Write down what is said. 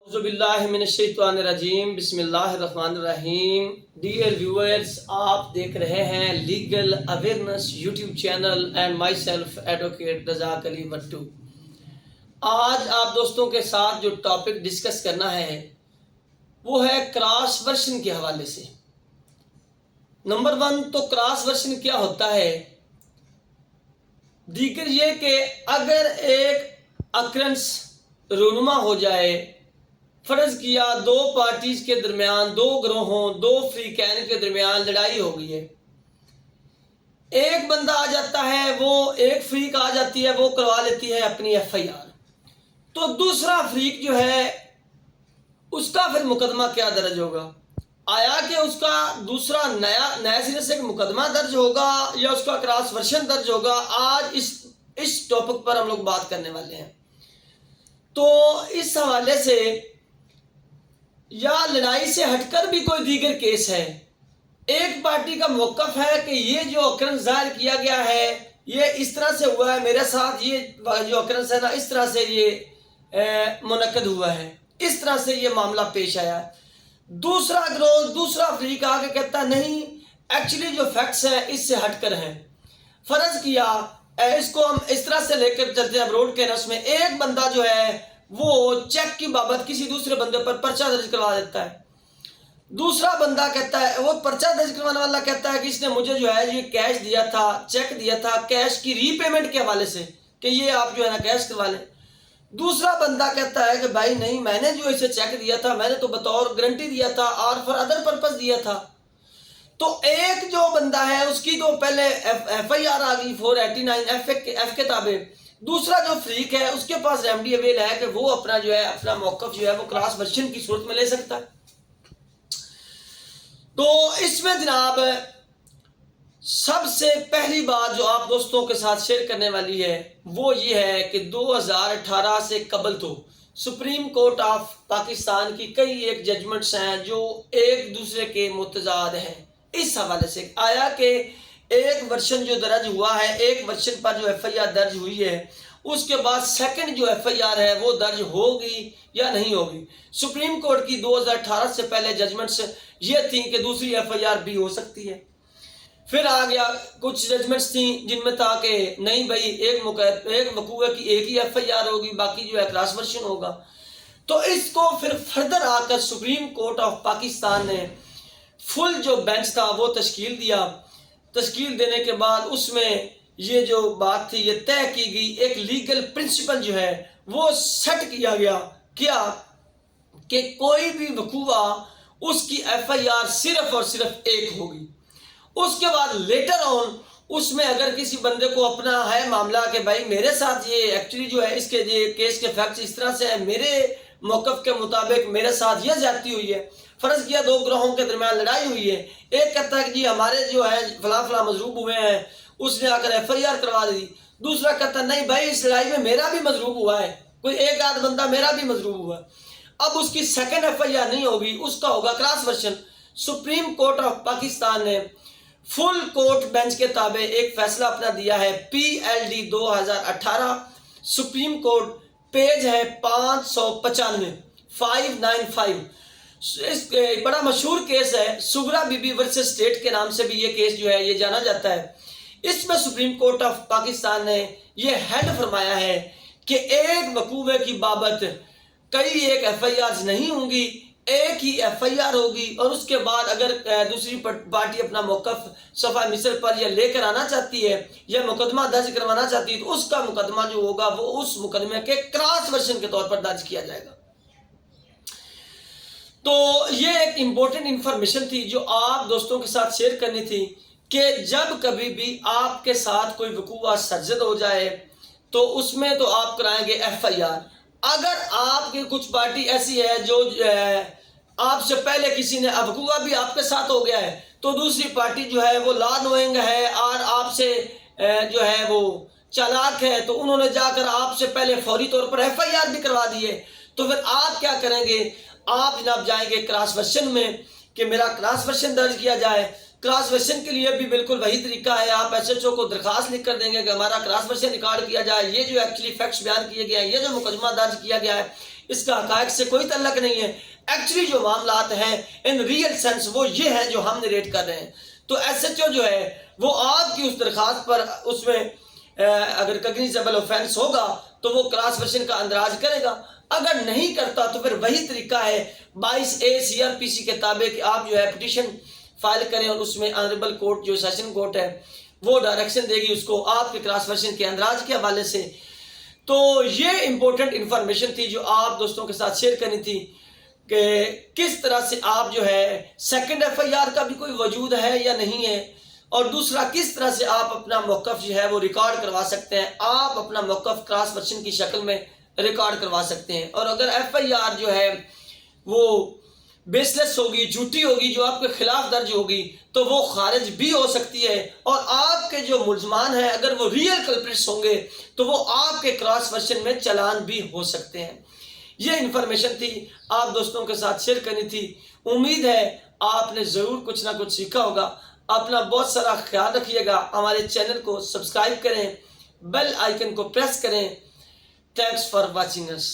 अऊज़ु बिल्लाहि मिनश्शैतानिर्रजीम बिस्मिल्लाहिर्रहमानिर्रहीम। Dear viewers, आप देख रहे हैं legal awareness YouTube channel and my self advocate Razzaq Ali Bhattu. आज आप दोस्तों के साथ जो टॉपिक डिस्कस करना है वो है क्रॉस वर्शन के हवाले से। नंबर 1 तो क्रॉस वर्शन क्या होता है। दीगर ये कि अगर एक अकरेंस रूनुमा हो जाए, फर्ज किया दो पार्टीज के दरमियान, दो ग्रोहों, दो फ्रीकैन के दरमियान लड़ाई हो गई है, एक बंदा आ जाता है, वो एक फ्रीक आ जाती है, वो करवा लेती है अपनी FIR, तो दूसरा फ्रीक जो है उसका फिर मुकदमा क्या दर्ज होगा। आया कि उसका दूसरा नया सिरे से मुकदमा दर्ज होगा या उसका क्रॉस वर्शन दर्ज होगा। आज इस टॉपिक पर हम लोग बात करने वाले हैं। तो इस हवाले से या लड़ाई से हटकर भी कोई दीगर केस है, एक पार्टी का मौक़िफ़ है कि ये जो अकरंस ज़ाहिर किया गया है ये इस तरह से हुआ है, मेरे साथ ये जो अकरंस है ना इस तरह से ये मुनक्कद हुआ है, इस तरह से ये मामला पेश आया। दूसरा ग्रोह, दूसरा फ्रीक आके कहता नहीं, एक्चुअली जो फैक्ट्स हैं इससे हटकर हैं। फ़र्ज किया इसको हम इस तरह से लेकर चलते हैं रोड के रस में, एक बंदा जो है वो चेक की बाबत किसी दूसरे बंदे पर पर्चा दर्ज करवा देता है। दूसरा बंदा कहता है, वो पर्चा दर्ज करवाने वाला कहता है कि इसने मुझे जो है ये कैश दिया था, चेक दिया था कैश की रीपेमेंट के हवाले से कि ये आप जो है ना कैश करवा लें। दूसरा बंदा कहता है कि भाई नहीं, मैंने जो इसे चेक दिया था मैंने तो बतौर गारंटी दिया था और फॉर अदर पर्पस दिया था। तो एक जो बंदा है उसकी तो पहले FIR आ गई 489 F के ताबे। दूसरा जो फ्रीक है उसके पास रेमडी अवेल है कि वो अपना जो है अपना मौक़िफ़ जो है वो क्रॉस वर्शन की सूरत में ले सकता है। तो इसमें जनाब सबसे पहली बात जो आप दोस्तों के साथ शेयर करने वाली है वो ये है कि 2018 से कबल तो सुप्रीम कोर्ट ऑफ पाकिस्तान की कई एक जजमेंट्स हैं जो एक दूसरे के मुतजाद हैं। इस हवाले से आया कि एक वर्शन जो दर्ज हुआ है, एक वर्शन पर जो FIR दर्ज हुई है, उसके बाद सेकंड जो FIR है वो दर्ज होगी या नहीं होगी। सुप्रीम कोर्ट की 2018 से पहले जजमेंट्स ये थी कि दूसरी FIR भी हो सकती है। फिर आ गया कुछ जजमेंट्स थी जिनमें था कि नहीं भाई एक वकूए की एक ही FIR होगी, बाकी जो है क्रॉस वर्शन होगा। तो इसको फिर फर्दर आकर सुप्रीम कोर्ट ऑफ पाकिस्तान ने फुल जो बेंच था वो तश्कील दिया। तश्कील देने के बाद उसमें ये जो बात थी ये तय की गई, एक लीगल प्रिंसिपल जो है वो सेट किया गया क्या कि कोई भी वकूआ उसकी FIR सिर्फ और सिर्फ एक होगी। उसके बाद लेटर ऑन उसमें अगर किसी बंदे को अपना है मामला कि भाई मेरे साथ ये एक्चुअली जो है इसके ये केस के फैक्ट्स इस तरह से है, मेरे मौक़िफ़ के मुताबिक मेरे साथ ये ज्यादती हुई है, फ़र्ज किया दो ग्रोहों के दरमियान लड़ाई हुई है, एक कहता है कि जी हमारे जो है फला मजरूब हुए हैं, उसने आकर FIR करवा दी। दूसरा कहता नहीं भाई इस लड़ाई में मेरा भी मजरूब हुआ है, कोई एक आध बंदा मेरा भी मजरूब हुआ है। अब उसकी सेकंड FIR नहीं होगी, उसका होगा cross version. Supreme court of Pakistan ने फुल कोर्ट बेंच के ताबे एक फैसला अपना दिया है, PLD 2018 सुप्रीम कोर्ट, पेज है 595। इस बड़ा मशहूर केस है, सुगरा बीबी वर्सेस स्टेट के नाम से भी ये केस जो है ये जाना जाता है। इसमें सुप्रीम कोर्ट ऑफ पाकिस्तान ने ये हेड फरमाया है कि एक वकूवे की बाबत कई एक FIRs नहीं होंगी, एक ही FIR होगी और उसके बाद अगर दूसरी पार्टी अपना मौक़िफ़ सफ़ा मिसर पर या लेकर आना चाहती है या मुकदमा दर्ज करवाना चाहती है तो उसका मुकदमा जो होगा वो उस मुकदमे के क्रॉस वर्शन के तौर पर दर्ज किया जाएगा। तो ये एक इम्पोर्टेंट इंफॉर्मेशन थी जो आप दोस्तों के साथ शेयर करनी थी कि जब कभी भी आपके साथ कोई वकूआ सर्जद हो जाए तो उसमें तो आप कराएंगे FIR। अगर आपकी कुछ पार्टी ऐसी है जो आपसे पहले किसी ने वकूआ भी आपके साथ हो गया है तो दूसरी पार्टी जो है वो लॉ नोइंग है और आपसे जो है वो चालाक है, तो उन्होंने जाकर आपसे पहले फौरी तौर पर FIR भी करवा दी है। तो फिर आप क्या करेंगे, आप जनाब जाएंगे क्रॉस वर्शन में कि मेरा क्रॉस वर्शन दर्ज किया जाए। क्रॉस वर्शन के लिए भी बिल्कुल वही तरीका है, आप SHO को दरखास्त लिख कर देंगे कि हमारा क्रॉस वर्शन रिकॉर्ड किया जाए, ये जो एक्चुअली फैक्ट्स बयान किए गए हैं, ये जो मुकदमा दर्ज किया गया है اس کا حقائق سے کوئی تعلق نہیں ہے. ایکچولی جو معاملات ہیں ان ریئل سینس وہ یہ ہیں جو ہم نریٹ کر رہے ہیں. تو ایس ایچ او جو ہے وہ آپ کی اس درخواست پر اس میں اگر کگنیزیبل اوفینس ہوگا تو وہ کلاس ورژن کا اندراج کرے گا. اگر نہیں کرتا تو پھر وہی طریقہ ہے 22A CRPC کے تابع کہ آپ جو ہے پٹیشن فائل کریں اور اس میں آنریبل کورٹ جو سیشن کورٹ ہے وہ ڈائریکشن دے گی اس کو آپ کے کلاس ورژن کے اندراج کے حوالے سے. تو یہ امپورٹنٹ انفارمیشن تھی جو آپ دوستوں کے ساتھ شیئر کرنی تھی کہ کس طرح سے آپ جو ہے سیکنڈ FIR کا بھی کوئی وجود ہے یا نہیں ہے، اور دوسرا کس طرح سے آپ اپنا موقف جو ہے وہ ریکارڈ کروا سکتے ہیں. آپ اپنا موقف کلاس ورژن کی شکل میں ریکارڈ کروا سکتے ہیں، اور اگر FIR جو ہے وہ بیس لیس ہوگی، جھوٹی ہوگی، جو آپ کے خلاف درج ہوگی تو وہ خارج بھی ہو سکتی ہے، اور آپ کے جو ملزمان ہیں اگر وہ ریئل کلپریٹس ہوں گے تو وہ آپ کے کلاس ورژن میں چلان بھی ہو سکتے ہیں. یہ انفارمیشن تھی آپ دوستوں کے ساتھ شیئر کرنی تھی. امید ہے آپ نے ضرور کچھ نہ کچھ سیکھا ہوگا. اپنا بہت سارا خیال رکھیے گا. ہمارے چینل کو سبسکرائب کریں، بیل آئیکن کو پریس کریں. Thanks for watching us.